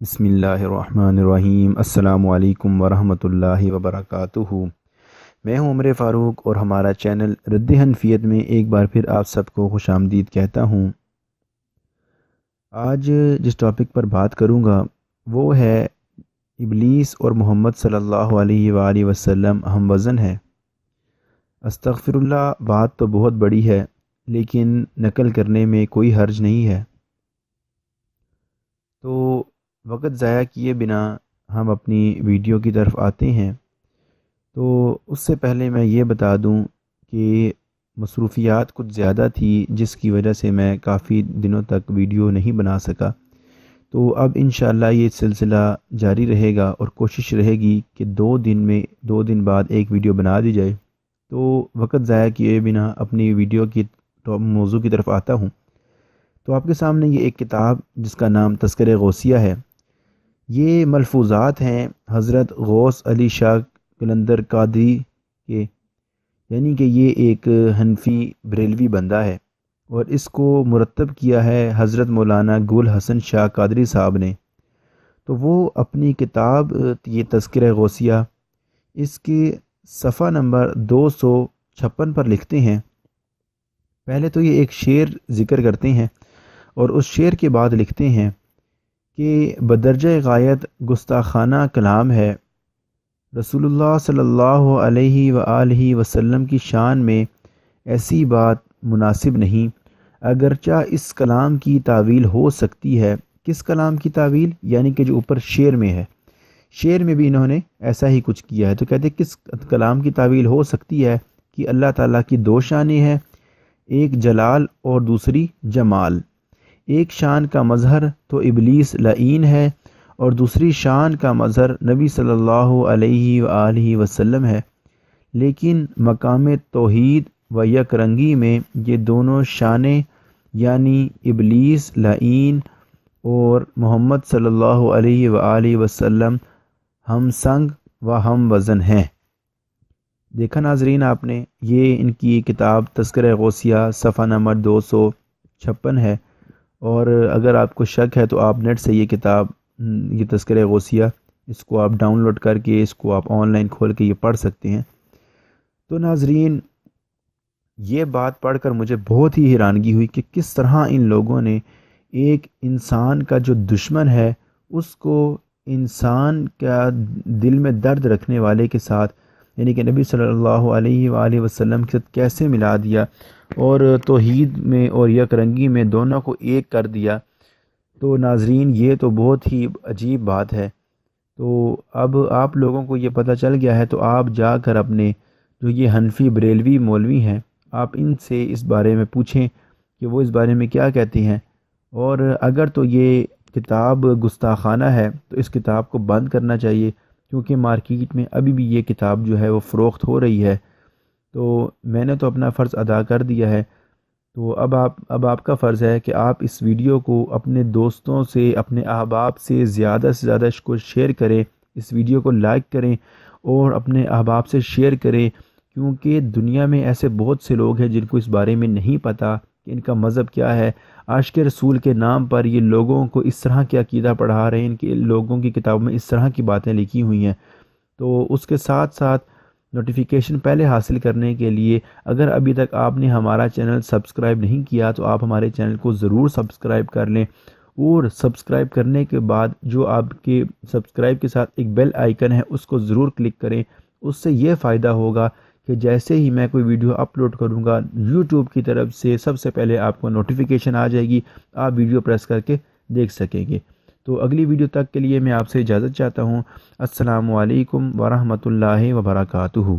بسم اللہ الرحمن الرحیم۔ السلام علیکم ورحمۃ اللہ وبرکاتہ۔ میں ہوں عمر فاروق اور ہمارا چینل رد حنفیت میں ایک بار پھر آپ سب کو خوش آمدید کہتا ہوں۔ آج جس ٹاپک پر بات کروں گا وہ ہے ابلیس اور محمد صلی اللہ علیہ وآلہ وسلم ہم وزن ہے۔ استغفر اللہ، بات تو بہت بڑی ہے لیکن نقل کرنے میں کوئی حرج نہیں ہے۔ تو وقت ضائع کیے بنا ہم اپنی ویڈیو کی طرف آتے ہیں۔ تو اس سے پہلے میں یہ بتا دوں کہ مصروفیات کچھ زیادہ تھی جس کی وجہ سے میں کافی دنوں تک ویڈیو نہیں بنا سکا۔ تو اب انشاءاللہ یہ سلسلہ جاری رہے گا اور کوشش رہے گی کہ 2 دن بعد ایک ویڈیو بنا دی جائے۔ تو وقت ضائع کیے بنا اپنی ویڈیو کی موضوع کی طرف آتا ہوں۔ تو آپ کے سامنے یہ ایک کتاب جس کا نام تذکرہ غوثیہ ہے، یہ ملفوظات ہیں حضرت غوث علی شاہ قلندر قادری کے، یعنی کہ یہ ایک حنفی بریلوی بندہ ہے اور اس کو مرتب کیا ہے حضرت مولانا گل حسن شاہ قادری صاحب نے۔ تو وہ اپنی کتاب یہ تذکرہ غوثیہ اس کے صفحہ نمبر 256 پر لکھتے ہیں۔ پہلے تو یہ ایک شعر ذکر کرتے ہیں اور اس شعر کے بعد لکھتے ہیں کہ بدرجہ غایت گستاخانہ کلام ہے، رسول اللہ صلی اللہ علیہ وآلہ وسلم کی شان میں ایسی بات مناسب نہیں، اگرچہ اس کلام کی تعویل ہو سکتی ہے۔ کس کلام کی تعویل؟ یعنی کہ جو اوپر شعر میں ہے، شعر میں بھی انہوں نے ایسا ہی کچھ کیا ہے۔ تو کہتے ہیں کس کلام کی تعویل ہو سکتی ہے کہ اللہ تعالیٰ کی 2 شانیں ہیں، ایک جلال اور دوسری جمال۔ ایک شان کا مظہر تو ابلیس لعین ہے اور دوسری شان کا مظہر نبی صلی اللہ علیہ وآلہ وسلم ہے، لیکن مقام توحید و یک رنگی میں یہ دونوں شانیں یعنی ابلیس لعین اور محمد صلی اللہ علیہ وآلہ وسلم ہم سنگ و ہم وزن ہیں۔ دیکھا ناظرین آپ نے، یہ ان کی کتاب تذکرہ غوثیہ صفحہ نمبر 256 ہے، اور اگر آپ کو شک ہے تو آپ نیٹ سے یہ کتاب یہ تذکرہ غوثیہ اس کو آپ ڈاؤن لوڈ کر کے اس کو آپ آن لائن کھول کے یہ پڑھ سکتے ہیں۔ تو ناظرین، یہ بات پڑھ کر مجھے بہت ہی حیرانگی ہوئی کہ کس طرح ان لوگوں نے ایک انسان کا جو دشمن ہے اس کو انسان کا دل میں درد رکھنے والے کے ساتھ، یعنی کہ نبی صلی اللہ علیہ وآلہ وسلم کے ساتھ کیسے ملا دیا اور توحید میں اور یک رنگی میں دونوں کو ایک کر دیا۔ تو ناظرین، یہ تو بہت ہی عجیب بات ہے۔ تو اب آپ لوگوں کو یہ پتہ چل گیا ہے، تو آپ جا کر اپنے جو یہ حنفی بریلوی مولوی ہیں، آپ ان سے اس بارے میں پوچھیں کہ وہ اس بارے میں کیا کہتے ہیں، اور اگر تو یہ کتاب گستاخانہ ہے تو اس کتاب کو بند کرنا چاہیے، کیونکہ مارکیٹ میں ابھی بھی یہ کتاب جو ہے وہ فروخت ہو رہی ہے۔ تو میں نے تو اپنا فرض ادا کر دیا ہے، تو اب آپ کا فرض ہے کہ آپ اس ویڈیو کو اپنے دوستوں سے، اپنے احباب سے زیادہ اس کو شیئر کریں، اس ویڈیو کو لائک کریں اور اپنے احباب سے شیئر کریں، کیونکہ دنیا میں ایسے بہت سے لوگ ہیں جن کو اس بارے میں نہیں پتہ کہ ان کا مذہب کیا ہے۔ عاشق رسول کے نام پر یہ لوگوں کو اس طرح کے عقیدہ پڑھا رہے ہیں، ان کے لوگوں کی کتابوں میں اس طرح کی باتیں لکھی ہوئی ہیں۔ تو اس کے ساتھ ساتھ نوٹیفیکیشن پہلے حاصل کرنے کے لیے اگر ابھی تک آپ نے ہمارا چینل سبسکرائب نہیں کیا تو آپ ہمارے چینل کو ضرور سبسکرائب کر لیں، اور سبسکرائب کرنے کے بعد جو آپ کے سبسکرائب کے ساتھ ایک بیل آئیکن ہے اس کو ضرور کلک کریں۔ اس سے یہ فائدہ ہوگا کہ جیسے ہی میں کوئی ویڈیو اپلوڈ کروں گا یوٹیوب کی طرف سے سب سے پہلے آپ کو نوٹیفیکیشن آ جائے گی، آپ ویڈیو پریس کر کے دیکھ سکیں گے۔ تو اگلی ویڈیو تک کے لیے میں آپ سے اجازت چاہتا ہوں۔ السلام علیکم ورحمۃ اللہ وبرکاتہ۔